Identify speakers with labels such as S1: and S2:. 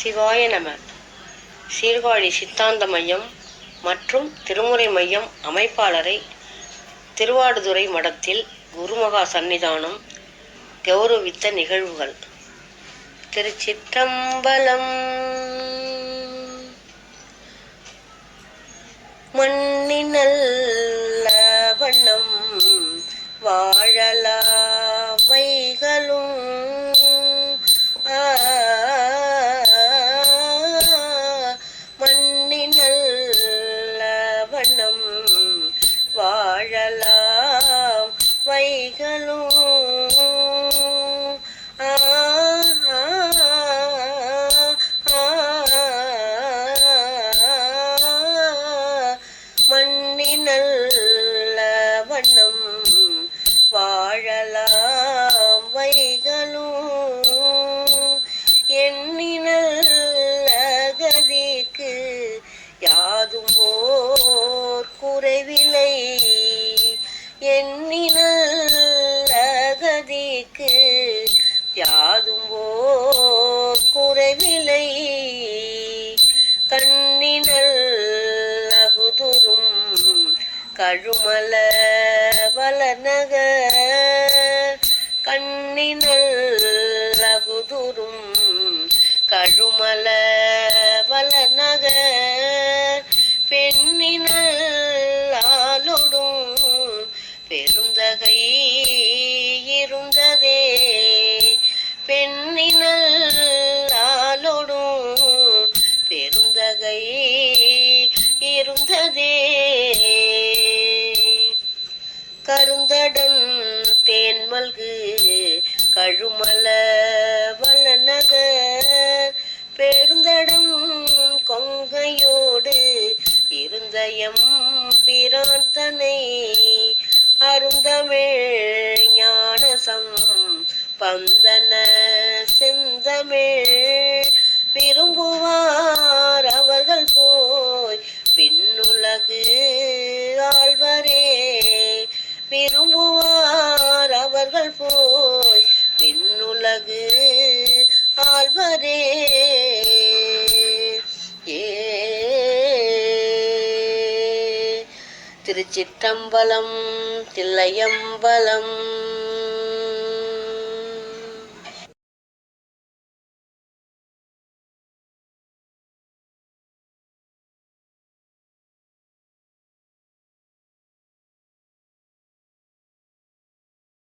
S1: சிவாய நம. சீர்காழி சித்தாந்த மையம் மற்றும் திருமுறை மையம் அமைப்பாளரை திருவாடுதுறை மடத்தில் குருமகா சந்நிதானம் கௌரவித்த நிகழ்வுகள். திருச்சிற்றம்பலம். மண்ணினல் வண்ணம் வாழலாவைகளும் மண்ணினல் வண்ணம் வாழலாம் வைகளும் மண்ணினல் வண்ணம் வாழலாம் வைகளும் எண்ணினல் அகதிக்கு யாதும் ஓர் குறைவில்லை. எண்ணினல் அகதிக்கு யாதும் ஓர் குறைவில்லை. கண்ணினல் அகுதுரும் கழுமல வளநகர் கண்ணினல் அகுதுரும் கழுமல வளநகர் பெண்ணினல் ஆளொடும் பெருந்தகை இருந்ததே. பெண்ணினல் ஆளொடும் பெருந்தகை இருந்ததே. கருந்தடன் தேன்மல்கு கழுமல வளநகர் பெருந்தடம் கொங்கையோடு இருந்தயம் பிரார்த்தனை அருந்தமிழ் ஞானசம் பந்தன செந்தமிழ் விரும்புவார் அவர்கள் போய் பின்னுலகு ஆழ்வரே. விரும்புவார் அவர்கள் போய் பின்னுலகு ஆழ்வரே. திருச்சிற்றம்பலம். தில்லையம்பலம்.